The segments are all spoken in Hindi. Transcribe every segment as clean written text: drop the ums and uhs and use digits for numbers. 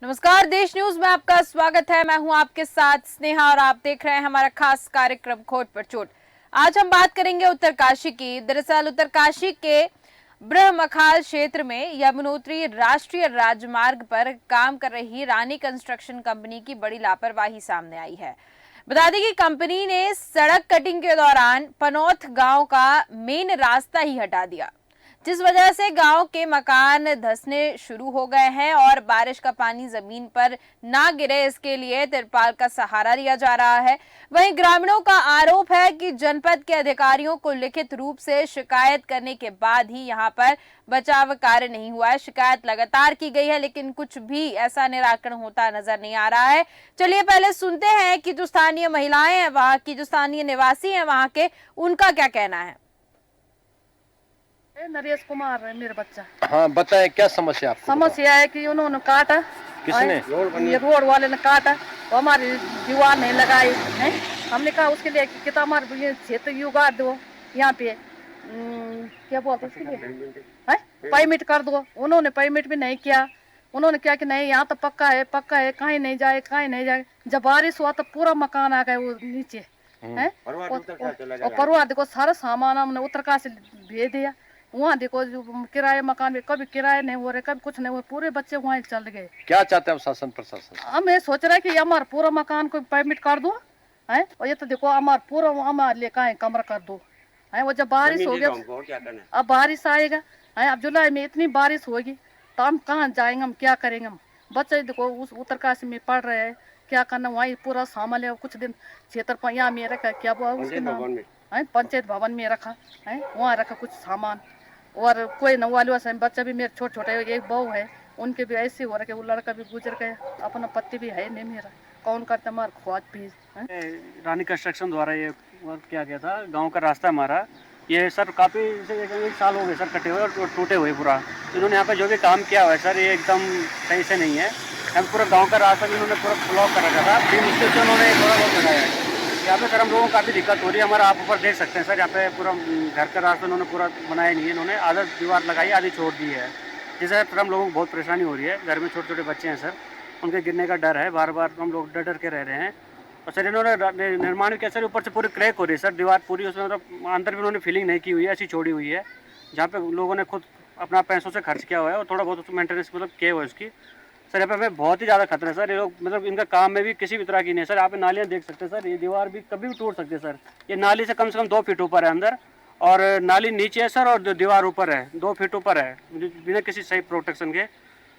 नमस्कार, देश न्यूज में आपका स्वागत है। मैं हूं आपके साथ स्नेहा और आप देख रहे हैं हमारा खास कार्यक्रम खोट पर चोट। आज हम बात करेंगे उत्तरकाशी की। दरअसल उत्तरकाशी के ब्रह्मखाल क्षेत्र में यमुनोत्री राष्ट्रीय राजमार्ग पर काम कर रही रानी कंस्ट्रक्शन कंपनी की बड़ी लापरवाही सामने आई है। बता दें कि कंपनी ने सड़क कटिंग के दौरान पनौत गांव का मेन रास्ता ही हटा दिया, जिस वजह से गांव के मकान धंसने शुरू हो गए हैं और बारिश का पानी जमीन पर ना गिरे इसके लिए तिरपाल का सहारा लिया जा रहा है। वहीं ग्रामीणों का आरोप है कि जनपद के अधिकारियों को लिखित रूप से शिकायत करने के बाद ही यहां पर बचाव कार्य नहीं हुआ है। शिकायत लगातार की गई है लेकिन कुछ भी ऐसा निराकरण होता नजर नहीं आ रहा है। चलिए पहले सुनते हैं कि जो स्थानीय महिलाएं हैं वहां की, जो स्थानीय निवासी हैं वहां के, उनका क्या कहना है। नरेश कुमार है मेरा बच्चा। हाँ बताएं, क्या समस्या आपको? समस्या है कि उन्होंने काटा। किसने? ये रोड वाले ने काटा तो हमारी दीवार नहीं लगाई है। हमने कहा उसके लिए कि कितना हमारे ये क्षेत्र युगा दो, यहाँ पे क्या बोलते उसके लिए है पेमेंट कर दो। उन्होंने पेमेंट भी नहीं किया। उन्होंने क्या कि नहीं यहाँ तो पक्का है कहीं नहीं जाए। जब बारिश हुआ तो पूरा मकान आ गए वो नीचे है। और परवार देखो सारा सामान हमने उत्तरकाशी भेज दिया। वहाँ देखो जो किराए मकान में कभी किराए नहीं हो रहे, कभी कुछ नहीं हो रहे, पूरे बच्चे वहाँ चल गए। क्या चाहते हैं शासन प्रशासन? हम ये सोच रहे हैं कि हमारा पूरा मकान को पेमेंट कर दो है। और ये तो देखो हमारा पूरा हमारे लिए कहाँ कमरा कर दो है। वो जब बारिश हो गया, अब बारिश आएगा है। अब जुलाई में इतनी बारिश होगी तो हम कहाँ जाएंगे, हम क्या करेंगे। हम बच्चे देखो उस उत्तरकाशी में पढ़ रहे हैं, क्या करना। वहीं पूरा सामान है। कुछ दिन क्षेत्र पर यहाँ में रखा, क्या बोला उसके नाम है, पंचायत भवन में रखा है। वहाँ रखा कुछ सामान। और कोई न वाले बच्चा भी मेरे छोटे छोटे, एक बहू है, उनके भी ऐसे हो रहा कि वो लड़का भी गुजर गया। अपना पति भी है नहीं मेरा, कौन करता हमारा ख्वाज भी। रानी कंस्ट्रक्शन द्वारा ये वर्क किया गया था। गांव का रास्ता हमारा ये सर काफ़ी एक साल हो गए सर कटे हुए और टूटे हुए पूरा। इन्होंने यहाँ पे जो भी काम किया हुआ है सर, ये एकदम सही से नहीं है। हम पूरा गाँव का रास्ता भी इन्होंने पूरा ब्लॉक कर रखा था। फिर मुश्किल से उन्होंने थोड़ा बहुत लगाया है। यहाँ पे सर हम लोगों को काफ़ी दिक्कत हो रही है। हमारा आप ऊपर देख सकते हैं सर, यहाँ पे पूरा घर का रास्ता उन्होंने पूरा बनाया नहीं है। इन्होंने आधा दीवार लगाई, आधी छोड़ दी है, जिससे सर हम लोगों को बहुत परेशानी हो रही है। घर में छोटे छोटे बच्चे हैं सर, उनके गिरने का डर है। बार बार हम लोग डर डर के रह रहे हैं। और सर इन्होंने निर्माण किया सर, ऊपर से पूरी क्रैक हो रही है सर दीवार पूरी। उसमें मतलब अंदर भी उन्होंने फिलिंग नहीं की हुई है, ऐसी छोड़ी हुई है। जहाँ पे लोगों ने खुद अपना पैसों से खर्च किया हुआ है और थोड़ा बहुत मेंटेनेंस मतलब किया हुआ है उसकी। सर यहाँ पे हमें बहुत ही ज़्यादा खतरा है सर। ये लोग मतलब इनका काम में भी किसी भी तरह की नहीं है सर। यहाँ पे नालियाँ देख सकते हैं सर, ये दीवार भी कभी भी टूट सकती है सर। ये नाली से कम 2 फीट ऊपर है अंदर, और नाली नीचे है सर, और दीवार ऊपर है, 2 फीट ऊपर है बिना किसी सही प्रोटेक्शन के।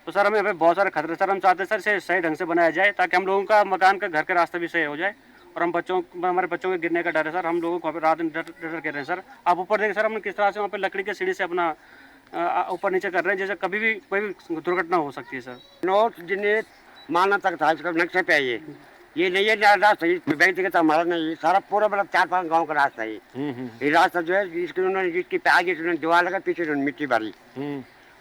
तो सर हमें यहाँ पे बहुत सारे खतरे सर। हम चाहते हैं सर इसे सही ढंग से बनाया जाए ताकि हम लोगों का मकान का घर का रास्ता भी सही हो जाए। और हमारे बच्चों के गिरने का डर है सर। हम लोगों को वहाँ पे रात दिन डर डर के रहे हैं सर। आप ऊपर देखिए सर, हमने किस तरह से वहाँ पे लकड़ी के सीढ़ी से अपना ऊपर नीचे कर रहे हैं, जैसे कभी भी कोई भी दुर्घटना हो सकती है सर। नोट जिन्हें माना तक था इसका नक्शे पे ये नहीं है रास्ता, व्यक्तिगत हमारा नहीं, ये सारा पूरा मतलब 4-5 गांव का रास्ता है। ये रास्ता जो है इसके उन्होंने जिसकी आगे उन्होंने दीवार लगा, पीछे उन्होंने मिट्टी भरी।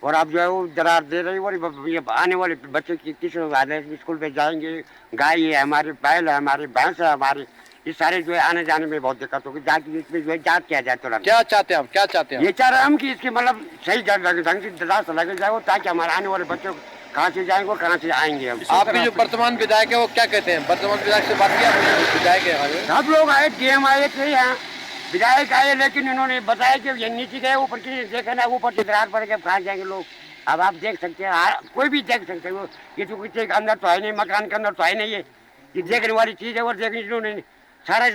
और अब जो है वो दरार दे रही। और ये आने वाले बच्चे किस स्कूल पे जाएंगे। गाय है हमारी, बैल है हमारी, भैंस है हमारी, ये सारे जो है आने जाने में बहुत दिक्कत होगी। जाके इसमें जो है जांच किया जाए तुरंत। क्या चाहते हैं आप? क्या चाहते हैं? ये चाह रहे हैं हम कि इसकी मतलब सही ढंग से रास्ता लगे जाए, ताकि हमारे आने वाले बच्चों कहाँ से जाएंगे और कहाँ से आएंगे। हम आपके जो वर्तमान विधायक है वो क्या कहते हैं? वर्तमान विधायक से बात किया विधायक है? सब लोग आए, डीएम आए थे यहाँ, विधायक आए, लेकिन इन्होंने बताया कि ये नीचे गए, ऊपर की देखे ना, ऊपर से दरार पड़ के कहाँ जाएंगे लोग। अब आप देख सकते हैं, कोई भी देख सकते हो, ये तो किसी के अंदर तो है नहीं, मकान के अंदर तो है नहीं। ये देखने वाली चीज है। और देखने इन्होंने सारा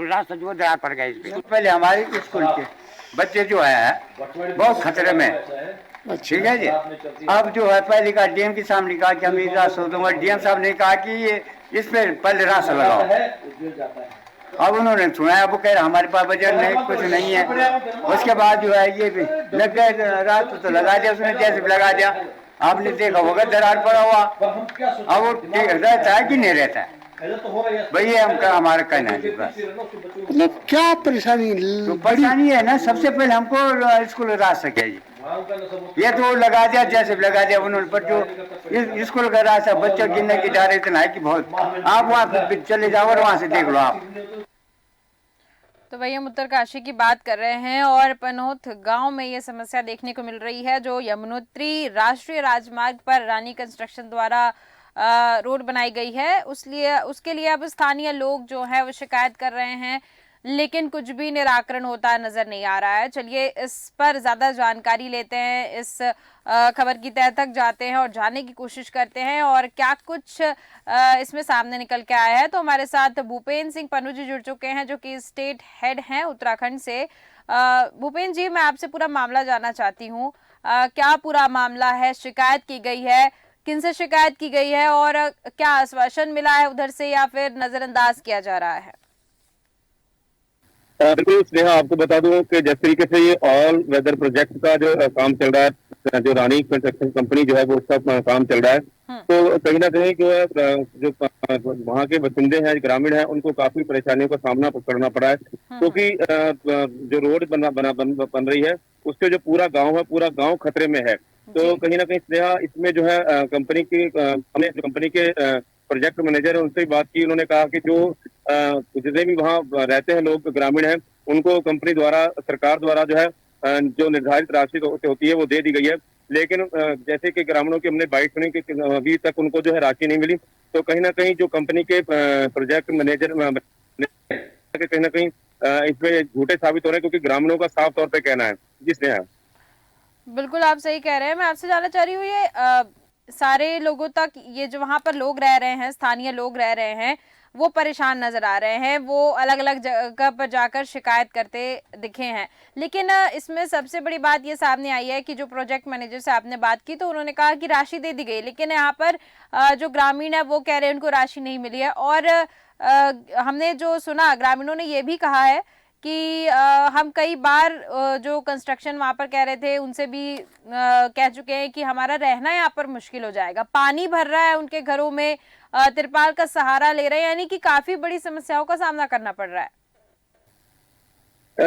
रास्ता जो दरार पड़ गया इसमें। पहले हमारे स्कूल के बच्चे जो है बहुत खतरे में, ठीक है जी। अब जो है पहले का डीएम के सामने कहा कि हम रास्ता दूंगा, डीएम साहब ने कहा कि ये इस पे पहले रास्ता लगाओ। अब उन्होंने सुना, अब कह रहे हमारे पास बजट नहीं, कुछ नहीं है। उसके बाद जो है ये भी लग गए, रास्ता तो लगा दिया उसने, जैसे भी लगा दिया। आपने देखा होगा दरार पड़ा हुआ। अब वो रहता है कि नहीं रहता है, भैया हमारा कहना है। मतलब क्या परेशानी? तो परेशानी है ना, सबसे पहले हमको स्कूल रास्ता चाहिए। ये तो लगा दिया, जैसे भी लगा दिया उन्होंने, पर जो स्कूल का रास्ता बच्चों गिरने की डर इतना है कि बहुत। आप वहाँ चले जाओ और वहाँ से देख लो आप। तो वही हम उत्तरकाशी की बात कर रहे हैं और पनौत गांव में ये समस्या देखने को मिल रही है, जो यमुनोत्री राष्ट्रीय राजमार्ग पर रानी कंस्ट्रक्शन द्वारा रोड बनाई गई है, उसके लिए अब स्थानीय लोग जो है वो शिकायत कर रहे हैं, लेकिन कुछ भी निराकरण होता नजर नहीं आ रहा है। चलिए इस पर ज्यादा जानकारी लेते हैं, इस खबर की तह तक जाते हैं और जानने की कोशिश करते हैं और क्या कुछ इसमें सामने निकल के आया है। तो हमारे साथ भूपेंद्र सिंह पन्नू जी जुड़ चुके हैं, जो कि स्टेट हेड हैं उत्तराखंड से। भूपेंद्र जी, मैं आपसे पूरा मामला जानना चाहती हूँ। क्या पूरा मामला है, शिकायत की गई है, किनसे शिकायत की गई है और क्या आश्वासन मिला है उधर से या फिर नजरअंदाज किया जा रहा है? बिल्कुल स्नेहा, आपको बता दूं कि जिस तरीके से ये ऑल वेदर प्रोजेक्ट का जो काम चल रहा है, जो रानी कंस्ट्रक्शन कंपनी जो है वो उसका काम चल रहा है, तो कहीं ना कहीं जो है जो वहाँ के बसिंदे हैं, ग्रामीण हैं, उनको काफी परेशानियों का सामना करना पड़ा है, क्योंकि जो रोड बन रही है उससे जो पूरा गाँव है, पूरा गाँव खतरे में है। तो कहीं ना कहीं स्नेहा, इसमें जो है हमने कंपनी के प्रोजेक्ट मैनेजर है उनसे बात की। उन्होंने कहा कि जो जितने भी वहाँ रहते हैं लोग, ग्रामीण हैं, उनको कंपनी द्वारा, सरकार द्वारा जो है जो निर्धारित राशि होती है वो दे दी गई है, लेकिन जैसे कि ग्रामीणों की हमने बाइट सुनी कि अभी तक उनको जो है राशि नहीं मिली। तो कहीं ना कहीं जो कंपनी के प्रोजेक्ट मैनेजर कहीं ना कहीं इसमें झूठे साबित हो रहे हैं, क्योंकि ग्रामीणों का साफ तौर पर कहना है। जिसने है बिल्कुल आप सही कह रहे हैं। मैं आपसे जानना चाह रही हूँ, ये सारे लोगों तक, ये जो वहां पर लोग रह रहे हैं, स्थानीय लोग रह रहे हैं, वो परेशान नजर आ रहे हैं, वो अलग अलग जगह पर जाकर शिकायत करते दिखे हैं, लेकिन इसमें सबसे बड़ी बात ये सामने आई है कि जो प्रोजेक्ट मैनेजर से आपने बात की तो उन्होंने कहा कि राशि दे दी गई, लेकिन यहाँ पर जो ग्रामीण है वो कह रहे हैं उनको राशि नहीं मिली है। और हमने जो सुना, ग्रामीणों ने ये भी कहा है कि हम कई बार जो कंस्ट्रक्शन वहां पर कह रहे थे उनसे भी कह चुके हैं कि हमारा रहना यहाँ पर मुश्किल हो जाएगा, पानी भर रहा है उनके घरों में, तिरपाल का सहारा ले रहे हैं, यानी कि काफी बड़ी समस्याओं का सामना करना पड़ रहा है।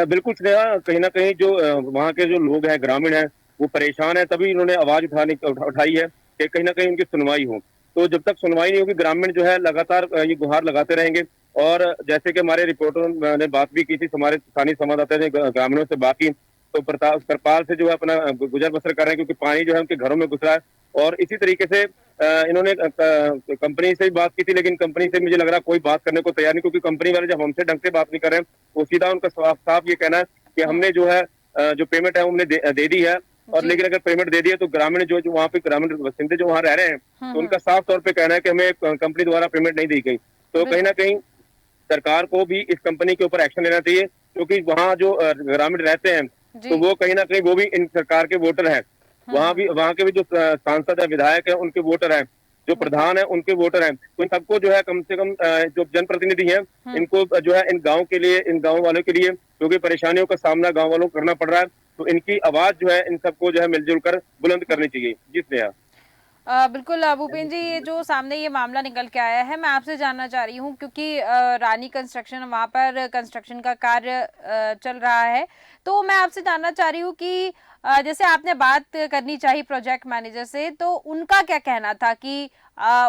बिल्कुल स्नेहा, कहीं ना कहीं जो वहाँ के जो लोग हैं, ग्रामीण हैं, वो परेशान है, तभी इन्होंने आवाज उठाई है कि कहीं ना कहीं उनकी सुनवाई हो। तो जब तक सुनवाई नहीं होगी, ग्रामीण जो है लगातार ये गुहार लगाते रहेंगे। और जैसे कि हमारे रिपोर्टरों ने बात भी की थी, हमारे स्थानीय संवाददाता ने ग्रामीणों से बात की, तो तिरपाल से जो है अपना गुजर बसर कर रहे हैं, क्योंकि पानी जो है उनके घरों में घुस रहा है। और इसी तरीके से इन्होंने कंपनी से भी बात की थी, लेकिन कंपनी से मुझे लग रहा है कोई बात करने को तैयार नहीं, क्योंकि कंपनी वाले जब हमसे ढंग से बात नहीं कर रहे हैं, वो सीधा उनका साफ ये कहना है कि हमने जो है जो पेमेंट है हमने दे दी है। और लेकिन अगर पेमेंट दे दी है तो ग्रामीण जो वहाँ पे ग्रामीण बसिंदे जो वहाँ रह रहे हैं, तो उनका साफ तौर पे कहना है कि हमें कंपनी द्वारा पेमेंट नहीं दी गई। तो कहीं ना कहीं सरकार को भी इस कंपनी के ऊपर एक्शन लेना चाहिए, क्योंकि वहाँ जो ग्रामीण रहते हैं तो वो कहीं ना कहीं वो भी इन सरकार के वोटर हैं। वहाँ के भी जो सांसद है, विधायक है, उनके वोटर हैं, जो प्रधान है उनके वोटर हैं। तो इन सबको जो है कम से कम जो जनप्रतिनिधि हैं, इनको जो है इन गाँव के लिए, इन गाँव वालों के लिए, क्योंकि परेशानियों का सामना गाँव वालों को करना पड़ रहा है, तो इनकी आवाज जो है इन सबको जो है मिलजुल कर बुलंद करनी चाहिए। जिसने बिल्कुल भूपेंद्र जी, ये जो सामने ये मामला निकल के आया है, मैं आपसे जानना चाह रही हूँ, क्योंकि रानी कंस्ट्रक्शन, वहाँ पर कंस्ट्रक्शन का कार्य चल रहा है, तो मैं आपसे जानना चाह रही हूँ कि जैसे आपने बात करनी चाहिए प्रोजेक्ट मैनेजर से, तो उनका क्या कहना था कि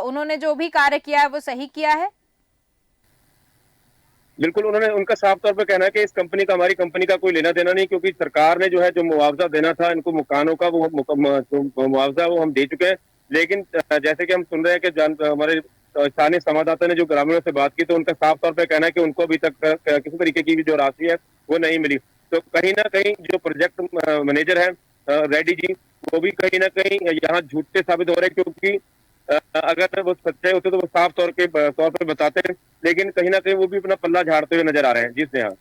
उन्होंने जो भी कार्य किया है वो सही किया है? बिल्कुल, उनका साफ तौर पे कहना है कि इस कंपनी का, हमारी कंपनी का कोई लेना देना नहीं, क्योंकि सरकार ने जो है जो मुआवजा देना था इनको मकानों का, वो मुआवजा वो हम दे चुके हैं। लेकिन जैसे कि हम सुन रहे हैं कि हमारे स्थानीय संवाददाता ने जो ग्रामीणों से बात की, तो उनका साफ तौर पे कहना है कि उनको अभी तक किसी तरीके की भी जो राशि है वो नहीं मिली। तो कहीं ना कहीं जो प्रोजेक्ट मैनेजर है रेड्डी जी, वो भी कहीं ना कहीं यहाँ झूठे साबित हो रहे हैं, क्योंकि अगर वो सच्चाई होते तो वो साफ तौर पे बताते हैं, लेकिन कहीं ना कहीं वो भी अपना पल्ला झाड़ते हुए नजर आ रहे हैं। जिसने यहाँ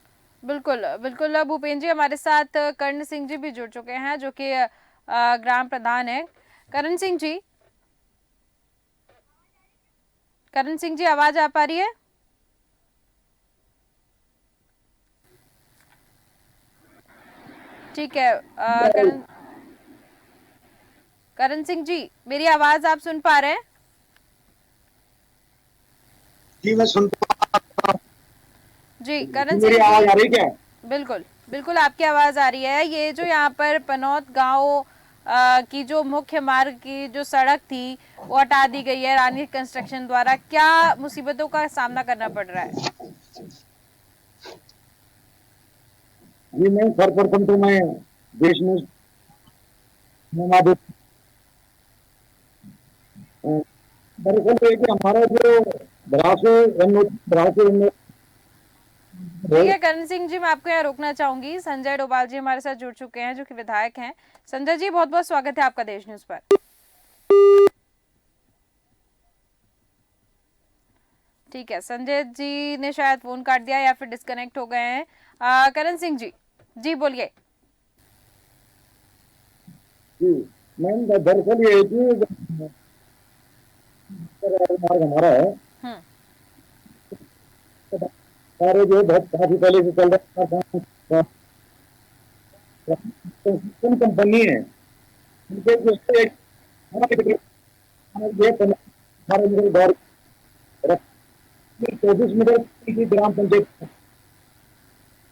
बिल्कुल बिल्कुल भूपेंद्र जी, हमारे साथ कर्ण सिंह जी भी जुड़ चुके हैं, जो कि ग्राम प्रधान है। करण सिंह जी, आवाज आ पा रही है? ठीक है, करण सिंह जी, मेरी आवाज आप सुन पा रहे हैं? जी मैं सुन पा जी करण मेरी सिंह आवाज जी, आ रही क्या? बिल्कुल बिल्कुल आपकी आवाज आ रही है। ये जो यहाँ पर पनौत गांव की जो मुख्य मार्ग की जो सड़क थी वो हटा दी गई है रानी कंस्ट्रक्शन द्वारा, क्या मुसीबतों का सामना करना पड़ रहा है? जी मैं सर्वप्रथम तो मैं देश में दरअसल ये कि हमारा जो ठीक है करण सिंह जी, मैं आपको यहाँ रोकना चाहूंगी। संजय डोभाल जी हमारे साथ जुड़ चुके हैं, जो कि विधायक हैं। संजय जी, बहुत बहुत स्वागत है आपका देश न्यूज पर। ठीक है, संजय जी ने शायद फोन काट दिया या फिर डिस्कनेक्ट हो गए हैं। करण सिंह जी, जी बोलिए। जी मैम, दरअसल ये है कि मार्ग हमारा है सारे जो बहुत काफी पहले से चल रहा है, कंपनी है उनके जो एक 24 मीटर की ग्राम पंचायत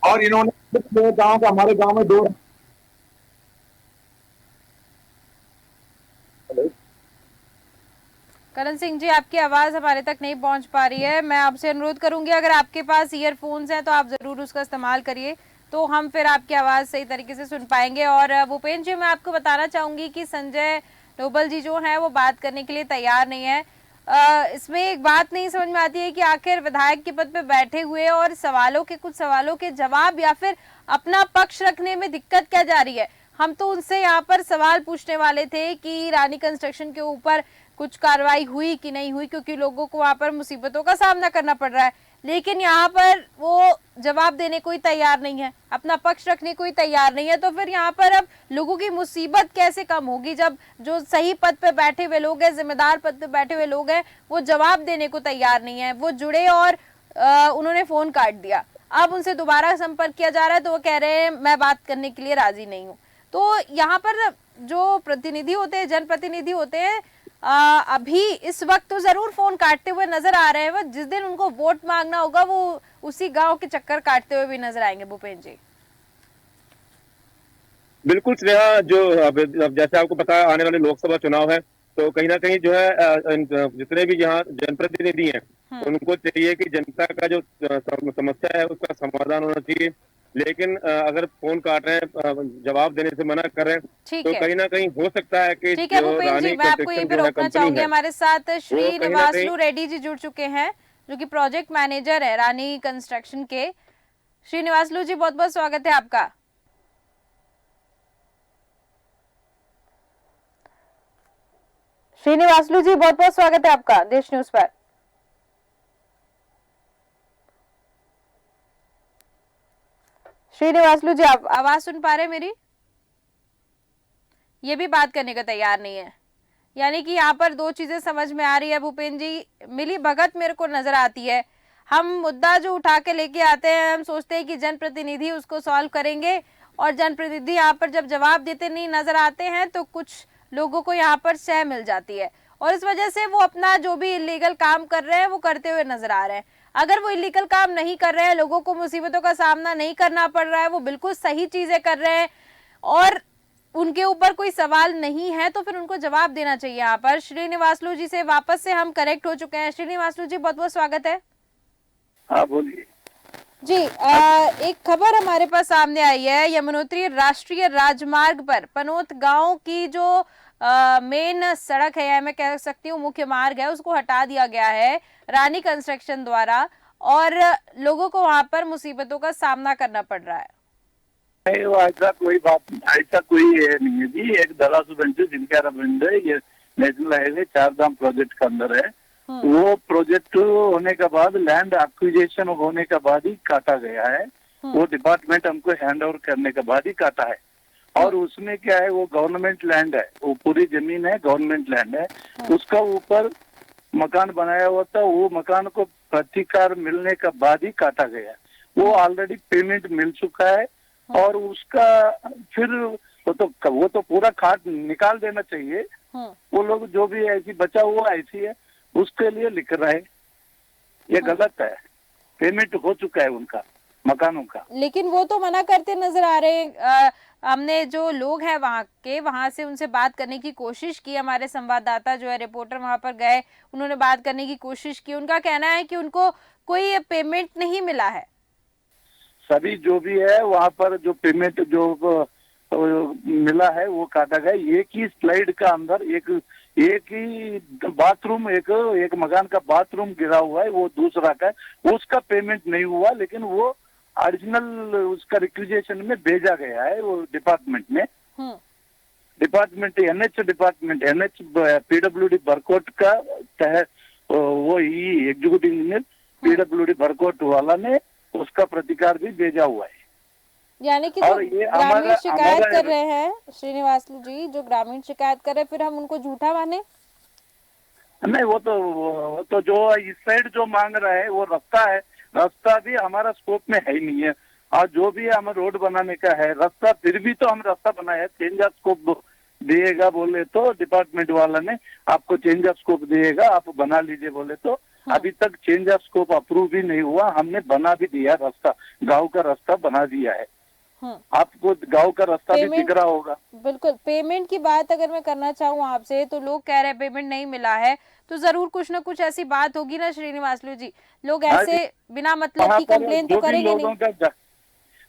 और इन्होंने गांव का हमारे गांव में 2 करण सिंह जी, आपकी आवाज हमारे तक नहीं पहुंच पा रही है। मैं आपसे अनुरोध करूंगी, अगर आपके पास ईयरफोन्स हैं तो आप जरूर उसका इस्तेमाल करिए, तो हम फिर आपकी आवाज सही तरीके से सुन पाएंगे। और भूपेंद्र जी, मैं आपको बताना चाहूंगी कि संजय डोभाल जी जो हैं वो बात करने के लिए तैयार नहीं है। इसमें एक बात नहीं समझ में आती है कि आखिर विधायक के पद पे बैठे हुए और कुछ सवालों के जवाब या फिर अपना पक्ष रखने में दिक्कत क्या जा रही है। हम तो उनसे यहाँ पर सवाल पूछने वाले थे कि रानी कंस्ट्रक्शन के ऊपर कुछ कार्रवाई हुई कि नहीं हुई, क्योंकि लोगों को वहां पर मुसीबतों का सामना करना पड़ रहा है। लेकिन यहाँ पर वो जवाब देने को ही तैयार नहीं है, अपना पक्ष रखने को ही तैयार नहीं है। तो फिर यहाँ पर अब लोगों की मुसीबत कैसे कम होगी, जब जो सही पद पे बैठे हुए लोग हैं, जिम्मेदार पद पे बैठे हुए लोग हैं, वो जवाब देने को तैयार नहीं है। वो जुड़े और उन्होंने फोन काट दिया। अब उनसे दोबारा संपर्क किया जा रहा है तो वो कह रहे हैं मैं बात करने के लिए राजी नहीं हूँ। तो यहाँ पर जो प्रतिनिधि होते हैं, जनप्रतिनिधि होते हैं, अभी इस वक्त तो जरूर फोन काटते हुए नजर आ रहे हैं। वो जिस दिन उनको वोट मांगना होगा वो उसी गांव के चक्कर काटते हुए भी नजर आएंगे। भूपेंद्र जी, बिल्कुल स्नेहा, जो अब जैसे आपको पता है आने वाले लोकसभा चुनाव है, तो कहीं ना कहीं जो है जितने भी यहाँ जनप्रतिनिधि हैं उनको चाहिए कि जनता का जो समस्या है उसका समाधान होना चाहिए। लेकिन अगर फोन काट रहे हैं, जवाब देने से मना कर रहे हैं, तो कहीं ना कहीं हो सकता है कि ठीक है भूपेंद्र जी, मैं आपको यहीं पे रोकना चाहूंगी। हमारे साथ श्रीनिवासलू रेड्डी जी जुड़ चुके हैं, जो कि प्रोजेक्ट मैनेजर है रानी कंस्ट्रक्शन के। श्रीनिवासलू जी, बहुत बहुत स्वागत है आपका। श्रीनिवासलू जी, बहुत बहुत स्वागत है आपका देश न्यूज पर। श्रीनिवासलू जी, आप आवाज सुन पा रहे हैं मेरी? ये भी बात करने का तैयार नहीं है। यानी कि यहाँ पर 2 चीजें समझ में आ रही है भूपेंद्र जी, मिली भगत मेरे को नजर आती है। हम मुद्दा जो उठा के लेके आते हैं, हम सोचते हैं कि जनप्रतिनिधि उसको सॉल्व करेंगे, और जनप्रतिनिधि यहाँ पर जब जवाब देते नहीं नजर आते हैं तो कुछ लोगों को यहाँ पर सह मिल जाती है, और इस वजह से वो अपना जो भी इलीगल काम कर रहे हैं वो करते हुए नजर आ रहे हैं। अगर वो इलीगल काम नहीं कर रहे हैं, लोगों को मुसीबतों का सामना नहीं करना पड़ रहा है, वो बिल्कुल सही चीजें कर रहे हैं और उनके ऊपर कोई सवाल नहीं है, तो फिर उनको जवाब देना चाहिए। यहाँ पर श्रीनिवासलू जी से वापस से हम कनेक्ट हो चुके हैं। श्रीनिवासलू जी, बहुत बहुत स्वागत है। हाँ बोलिए जी। एक खबर हमारे पास सामने आई है, यमुनोत्री राष्ट्रीय राजमार्ग पर पनोत गांव की जो मेन सड़क है, या मैं कह सकती हूँ मुख्य मार्ग है, उसको हटा दिया गया है रानी कंस्ट्रक्शन द्वारा, और लोगों को वहां पर मुसीबतों का सामना करना पड़ रहा है। नहीं, वो ऐसा कोई बात नहीं, ऐसा कोई नहीं है जी। एक दलासुगंज जिनका बंद है, ये नेशनल हाईवे 4 धाम प्रोजेक्ट के अंदर है। वो प्रोजेक्ट होने के बाद, लैंड एक्विजिशन होने के बाद ही काटा गया है। वो डिपार्टमेंट हमको हैंड ओवर करने के बाद ही काटा है। और उसमें क्या है, वो गवर्नमेंट लैंड है, वो पूरी जमीन है, गवर्नमेंट लैंड है। उसका ऊपर मकान बनाया हुआ था, वो मकान को प्रतिकार मिलने के बाद ही काटा गया। वो ऑलरेडी पेमेंट मिल चुका है, और उसका फिर वो तो पूरा खाट निकाल देना चाहिए। वो लोग जो भी ऐसी बचा हुआ ऐसी है उसके लिए लिख रहे हैं, ये गलत है। पेमेंट हो चुका है उनका मकानों का। लेकिन वो तो मना करते नजर आ रहे हैं। हमने जो लोग हैं वहां से उनसे बात करने की कोशिश की। हमारे संवाददाता जो है, रिपोर्टर वहां पर गए, उन्होंने बात करने की कोशिश की। उनका कहना है कि उनको कोई पेमेंट नहीं मिला है। सभी जो भी है वहाँ पर जो पेमेंट जो मिला है वो काटा गया। एक ही स्लाइड का अंदर एक ही बाथरूम, एक मकान का बाथरूम गिरा हुआ है, वो दूसरा का है, उसका पेमेंट नहीं हुआ, लेकिन वो ओरिजिनल उसका रिक्विजिशन में भेजा गया है वो डिपार्टमेंट में। डिपार्टमेंट एनएच पीडब्ल्यूडी बरकोट का तहत वो ही एग्जीक्यूटिव इंजीनियर पीडब्ल्यूडी बरकोट वाला ने उसका प्रतिकार भी भेजा हुआ है। यानी कि जो ग्रामीण शिकायत कर रहे हैं श्रीनिवासलू जी, जो ग्रामीण शिकायत कर रहे हैं, फिर हम उनको झूठा माने? नहीं, वो तो जो इस साइड जो मांग रहा है वो रास्ता भी हमारा स्कोप में है ही नहीं है। और जो भी हमें रोड बनाने का है रास्ता, फिर भी तो हम रास्ता बनाया है, चेंज ऑफ स्कोप दिएगा बोले तो डिपार्टमेंट वाला ने आपको चेंज ऑफ स्कोप दिएगा, आप बना लीजिए बोले तो अभी तक चेंज ऑफ स्कोप अप्रूव भी नहीं हुआ। हमने बना भी दिया रास्ता, गांव का रास्ता बना दिया है, आपको गांव का रास्ता भी दिख रहा होगा। बिल्कुल। पेमेंट की बात अगर मैं करना चाहूँ आपसे, तो लोग कह रहे हैं पेमेंट नहीं मिला है, तो जरूर कुछ ना कुछ ऐसी बात होगी ना श्रीनिवासलू जी, लोग ऐसे बिना मतलब की कंप्लेन तो करेंगे नहीं।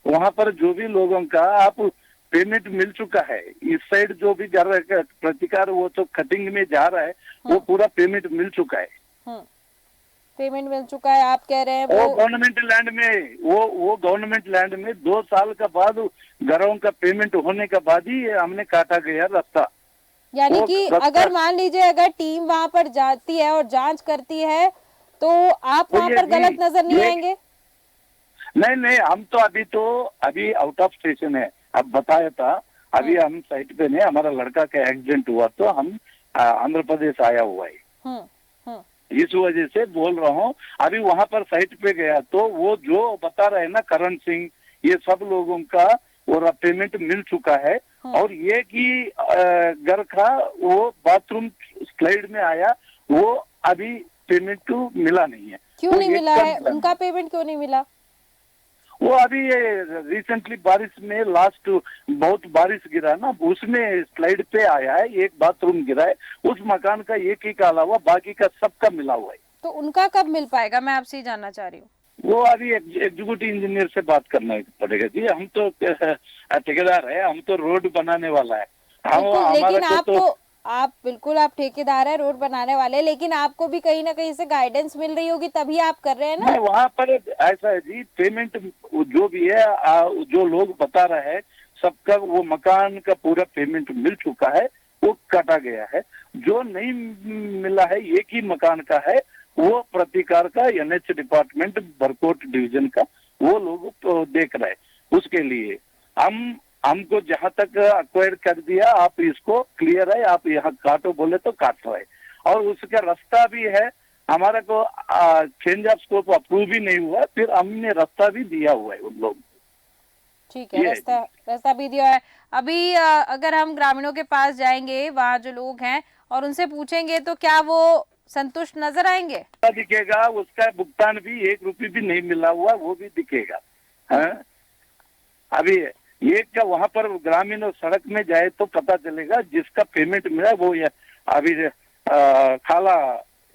वहाँ पर जो भी लोगों का आप पेमेंट मिल चुका है, इस साइड जो भी जा रहा है प्रतिकार वो तो कटिंग में जा रहा है, वो पूरा पेमेंट मिल चुका है। पेमेंट मिल चुका है आप कह रहे हैं। वो गवर्नमेंट लैंड में वो गवर्नमेंट लैंड में 2 साल का बाद घरों का पेमेंट होने के बाद ही हमने काटा गया रास्ता। यानी कि अगर मान लीजिए अगर टीम वहाँ पर जाती है और जांच करती है तो आप वहाँ पर गलत नजर नहीं आएंगे? नहीं, हम तो अभी आउट ऑफ स्टेशन है। अब बताया था अभी हम साइट पे नहीं, हमारा लड़का का एक्सीडेंट हुआ तो हम आंध्र प्रदेश आया हुआ है, इस वजह से बोल रहा हूँ। अभी वहाँ पर साइट पे गया तो वो जो बता रहे हैं ना करण सिंह, ये सब लोगों का और पेमेंट मिल चुका है। और ये कि घर का वो बाथरूम स्लाइड में आया, वो अभी पेमेंट तो मिला नहीं है। क्यों नहीं मिला है? उनका पेमेंट क्यों नहीं मिला? वो अभी रिसेंटली बारिश में लास्ट बहुत बारिश गिरा ना, उसमें स्लाइड पे आया है, एक बाथरूम गिरा है, उस मकान का एक ही का अलावा बाकी का सबका मिला हुआ है। तो उनका कब मिल पाएगा, मैं आपसे जानना चाह रही हूँ। वो अभी एग्जीक्यूटिव इंजीनियर से बात करना पड़ेगा जी, हम तो ठेकेदार है, हम तो रोड बनाने वाला है। लेकिन आप बिल्कुल आप ठेकेदार है, रोड बनाने वाले, लेकिन आपको भी कहीं ना कहीं से गाइडेंस मिल रही होगी तभी आप कर रहे हैं ना। वहाँ पर ऐसा है जी, पेमेंट जो भी है जो लोग बता रहे हैं सबका वो मकान का पूरा पेमेंट मिल चुका है, वो काटा गया है। जो नहीं मिला है एक ही मकान का है, वो प्रतिकार का एनएच डिपार्टमेंट बरकोट डिवीजन का वो लोग तो देख रहे हैं। उसके लिए हमको जहां तक अक्वायर कर दिया, आप इसको क्लियर है, आप यहाँ काटो बोले तो काट रहे, और उसका रास्ता भी है हमारा को चेंज ऑफ स्कोप अप्रूव भी नहीं हुआ, फिर हमने रास्ता भी दिया हुआ है उन लोग। ठीक है, रास्ता भी दिया है। अभी अगर हम ग्रामीणों के पास जाएंगे, वहाँ जो लोग हैं, और उनसे पूछेंगे तो क्या वो संतुष्ट नजर आएंगे? दिखेगा, उसका भुगतान भी 1 रुपये भी नहीं मिला हुआ, वो भी दिखेगा। अभी एक का वहाँ पर ग्रामीण और सड़क में जाए तो पता चलेगा, जिसका पेमेंट मिला वो अभी खाला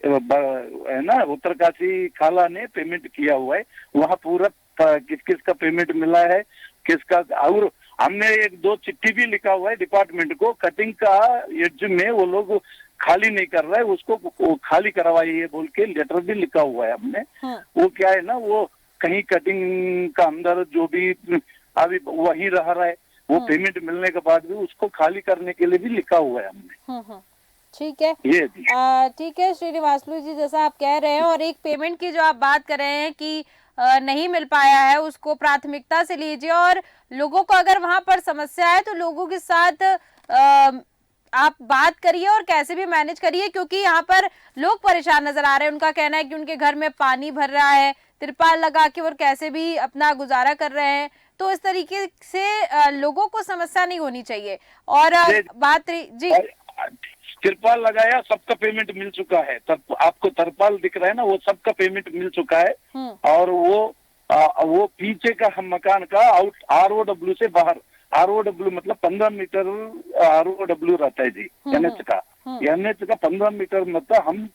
है ना, उत्तरकाशी खाला ने पेमेंट किया हुआ है, वहाँ पूरा किस किस का पेमेंट मिला है किसका। और हमने 1-2 चिट्ठी भी लिखा हुआ है डिपार्टमेंट को, कटिंग का एज में वो लोग खाली नहीं कर रहा है, उसको खाली करवाइए बोल के लेटर भी लिखा हुआ है हमने। वो क्या है ना, वो कहीं कटिंग का अंदर जो भी अभी वहीं रह रहा है, वो पेमेंट मिलने के बाद भी उसको खाली करने के लिए भी लिखा हुआ है हमने। ठीक है, ठीक है श्रीनिवासलू जी, जैसा आप कह रहे हैं, और एक पेमेंट की जो आप बात कर रहे हैं कि नहीं मिल पाया है, उसको प्राथमिकता से लीजिए, और लोगों को अगर वहां पर समस्या है तो लोगों के साथ आप बात करिए और कैसे भी मैनेज करिए, क्योंकि यहाँ पर लोग परेशान नजर आ रहे हैं। उनका कहना है कि उनके घर में पानी भर रहा है, तिरपाल लगा के और कैसे भी अपना गुजारा कर रहे हैं, तो इस तरीके से लोगों को समस्या नहीं होनी चाहिए। और बात जी, तिरपाल लगाया, सबका पेमेंट मिल चुका है, तब आपको तिरपाल दिख रहा है ना, वो सबका पेमेंट मिल चुका है। और वो पीछे का हम मकान का आउट ROW से बाहर, ROW मतलब 15 मीटर ROW रहता है जी, एनएच का 15 मीटर मतलब हम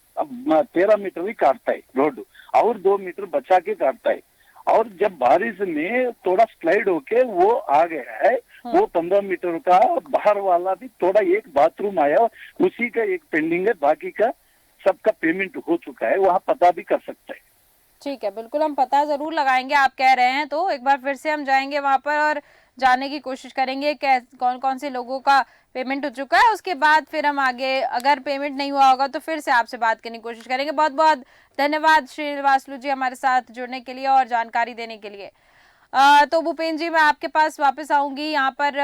13 मीटर ही काटता है रोड, और 2 मीटर बचा के काटता है। और जब बारिश में थोड़ा स्लाइड होके वो आ गया है, वो 15 मीटर का बाहर वाला भी थोड़ा एक बाथरूम आया, उसी का एक पेंडिंग है, बाकी का सबका पेमेंट हो चुका है, वहाँ पता भी कर सकते हैं। ठीक है, बिल्कुल हम पता जरूर लगाएंगे, आप कह रहे हैं तो एक बार फिर से हम जाएंगे वहां पर और जानने की कोशिश करेंगे कौन कौन से लोगों का पेमेंट हो चुका है। उसके बाद फिर हम आगे, अगर पेमेंट नहीं हुआ होगा तो फिर से आपसे बात करने की कोशिश करेंगे। बहुत बहुत धन्यवाद श्रीवासलू जी हमारे साथ जुड़ने के लिए और जानकारी देने के लिए। तो भूपेंद्र जी, मैं आपके पास वापस आऊंगी। यहाँ पर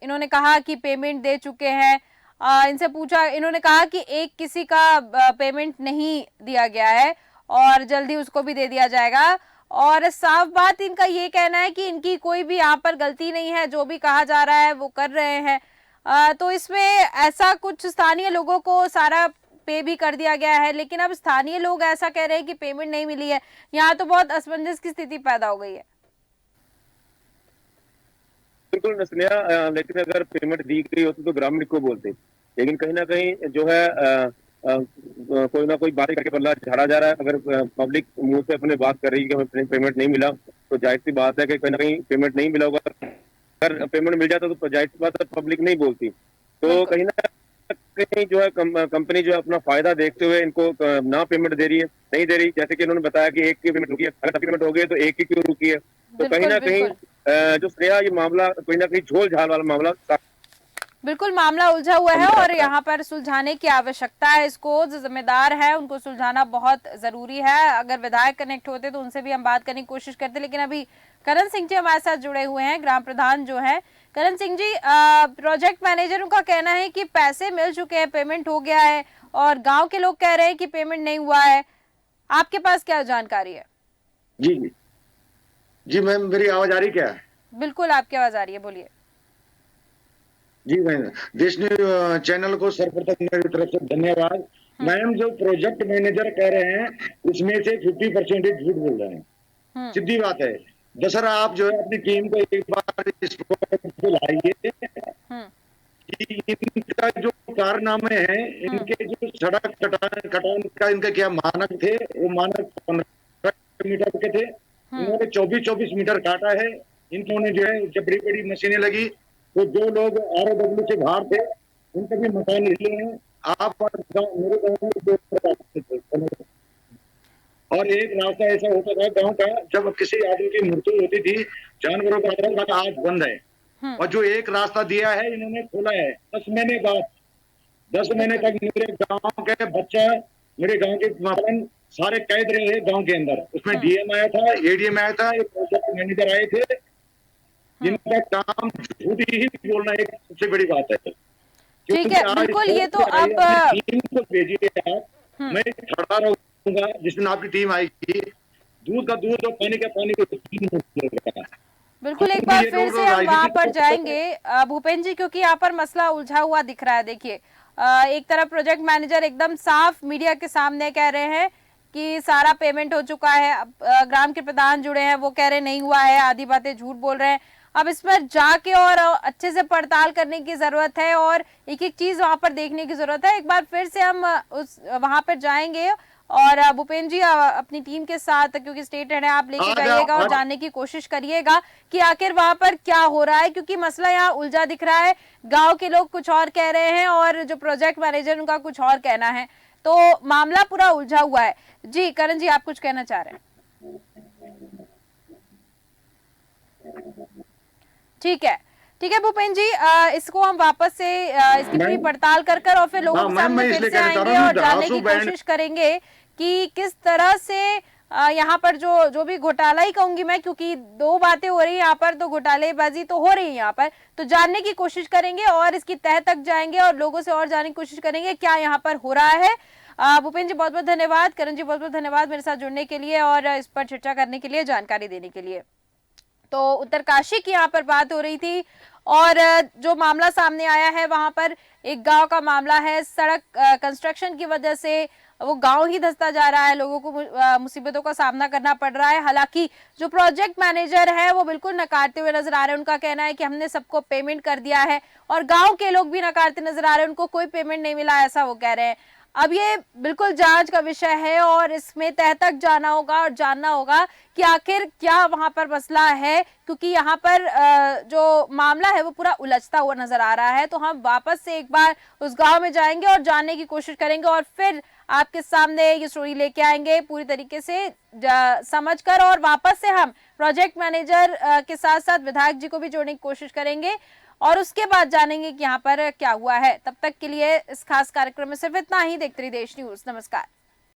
इन्होंने कहा कि पेमेंट दे चुके हैं। इनसे पूछा, इन्होंने कहा कि एक किसी का पेमेंट नहीं दिया गया है और जल्दी उसको भी दे दिया जाएगा। और साफ बात इनका ये कहना है कि इनकी कोई भी यहाँ पर गलती नहीं है, जो भी कहा जा रहा है वो कर रहे हैं। तो इसमें ऐसा कुछ स्थानीय लोगों को सारा पे भी कर दिया गया है, लेकिन अब स्थानीय लोग ऐसा कह रहे हैं कि पेमेंट नहीं मिली है। यहाँ तो बहुत असमंजस की स्थिति पैदा हो गई है। बिल्कुल स्नेहा, लेकिन अगर पेमेंट दी गई होती तो ग्रामीण को बोलते, लेकिन कहीं ना कहीं जो है कोई ना कोई बात करके पल्ला झाड़ा जा रहा है। अगर पब्लिक मुंह से अपने बात कर रही है कि हमें पेमेंट नहीं मिला, तो जाहिर सी बात है कि कहीं ना कहीं पेमेंट नहीं मिला होगा। अगर पेमेंट मिल जाता तो जाहिर सी बात है पब्लिक नहीं बोलती। तो कहीं ना कहीं जो है कंपनी जो है अपना फायदा देखते हुए इनको ना पेमेंट दे रही है, नहीं दे रही। जैसे कि उन्होंने बताया कि एक की पेमेंट रुकी है, अगर पेमेंट हो गई तो एक की क्यों रुकी है। तो कहीं ना कहीं जो श्रेया, ये मामला कहीं ना कहीं झोल झाल वाला मामला, बिल्कुल मामला उलझा हुआ है और यहाँ पर सुलझाने की आवश्यकता है। इसको जो जिम्मेदार है उनको सुलझाना बहुत जरूरी है। अगर विधायक कनेक्ट होते तो उनसे भी हम बात करने की कोशिश करते, लेकिन अभी करण सिंह जी हमारे साथ जुड़े हुए हैं, ग्राम प्रधान जो है। करण सिंह जी, प्रोजेक्ट मैनेजर उनका कहना है कि पैसे मिल चुके हैं, पेमेंट हो गया है, और गाँव के लोग कह रहे हैं कि पेमेंट नहीं हुआ है। आपके पास क्या जानकारी है? जी जी जी मैम, मेरी आवाज आ रही क्या? बिल्कुल आपकी आवाज आ रही है, बोलिए। जी मैम, देश न्यूज चैनल को सर्वप्रथम मेरी तरफ से धन्यवाद। मैम, जो प्रोजेक्ट मैनेजर कह रहे हैं उसमें से 50% झूठ बोल रहे हैं, सीधी बात है। दशहरा, आप जो है अपनी टीम को एक बार इस पे लाइए कि इनका जो कारनामे हैं, इनके जो सड़क कटान का इनका क्या मानक थे, वो मानक 15 मीटर के थे, इन्होंने 24 मीटर काटा है। इन्होंने जो है जब बड़ी बड़ी मशीनें लगी तो जो लोग ROW से बाहर थे उनके भी मकान हिले हैं। आप मेरे गाँव में और एक रास्ता ऐसा होता था गांव का, जब किसी आदमी की मृत्यु होती थी, जानवरों का आतंक आज बंद है। और जो एक रास्ता दिया है इन्होंने खोला है 10 महीने बाद। 10 महीने तक मेरे गांव के बच्चा, मेरे गांव के मकान सारे कैद रहे गांव के अंदर। उसमें DM आया था, ADM आया था, एक प्रोजेक्ट मैनेजर आए थे, जिनका काम झूठ ही बोलना एक सबसे बड़ी बात है। ठीक है, बिल्कुल। ये तो अब टीम को भेजिए आप, मैं खड़ा रहूंगा जिस दिन आपकी टीम आएगी। दूध का दूध और पानी का पानी को बिल्कुल एक बार फिर से हम वहां पर जाएंगे भूपेंद्र जी, क्योंकि यहाँ पर मसला उलझा हुआ दिख रहा है। देखिए, एक तरफ प्रोजेक्ट मैनेजर एकदम साफ मीडिया के सामने कह रहे हैं कि सारा पेमेंट हो चुका है। अब ग्राम के प्रधान जुड़े हैं, वो कह रहे नहीं हुआ है, आधी बातें झूठ बोल रहे हैं। अब इस पर जाके और अच्छे से पड़ताल करने की जरूरत है और एक एक चीज वहां पर देखने की जरूरत है। एक बार फिर से हम उस वहां पर जाएंगे और भूपेंद्र जी अपनी टीम के साथ, क्योंकि स्टेट हेड है, आप लेके जाइएगा और जानने की कोशिश करिएगा कि आखिर वहां पर क्या हो रहा है, क्योंकि मसला यहाँ उलझा दिख रहा है। गांव के लोग कुछ और कह रहे हैं और जो प्रोजेक्ट मैनेजर उनका कुछ और कहना है, तो मामला पूरा उलझा हुआ है। जी करण जी, आप कुछ कहना चाह रहे हैं? ठीक है भूपेंद्र जी, इसको हम वापस से इसकी पूरी पड़ताल कर और फिर लोगों के सामने फिर से आएंगे और जानने की कोशिश करेंगे कि किस तरह से यहाँ पर जो भी घोटाला ही कहूंगी मैं, क्योंकि दो बातें हो रही है यहाँ पर, तो घोटालेबाजी तो हो रही है यहाँ पर, तो जानने की कोशिश करेंगे और इसकी तह तक जाएंगे और लोगों से और जानने की कोशिश करेंगे क्या यहाँ पर हो रहा है। भूपेंद्र जी बहुत बहुत धन्यवाद, करण जी बहुत बहुत धन्यवाद मेरे साथ जुड़ने के लिए और इस पर चर्चा करने के लिए, जानकारी देने के लिए। तो उत्तरकाशी की यहाँ पर बात हो रही थी और जो मामला सामने आया है वहां पर एक गांव का मामला है। सड़क कंस्ट्रक्शन की वजह से वो गांव ही धंसता जा रहा है, लोगों को मुसीबतों का सामना करना पड़ रहा है। हालांकि जो प्रोजेक्ट मैनेजर है वो बिल्कुल नकारते हुए नजर आ रहे हैं। उनका कहना है कि हमने सबको पेमेंट कर दिया है और गांव के लोग भी नकारते नजर आ रहे हैं, उनको कोई पेमेंट नहीं मिला, ऐसा वो कह रहे हैं। अब ये बिल्कुल जांच का विषय है और इसमें तह तक जाना होगा और जानना होगा कि आखिर क्या वहां पर मसला है, क्योंकि यहाँ पर जो मामला है वो पूरा उलझता हुआ नजर आ रहा है। तो हम वापस से एक बार उस गांव में जाएंगे और जानने की कोशिश करेंगे और फिर आपके सामने ये स्टोरी लेके आएंगे पूरी तरीके से समझकर, और वापस से हम प्रोजेक्ट मैनेजर के साथ साथ विधायक जी को भी जोड़ने की कोशिश करेंगे और उसके बाद जानेंगे कि यहाँ पर क्या हुआ है। तब तक के लिए इस खास कार्यक्रम में सिर्फ इतना ही। देखते रहिए देश न्यूज। नमस्कार।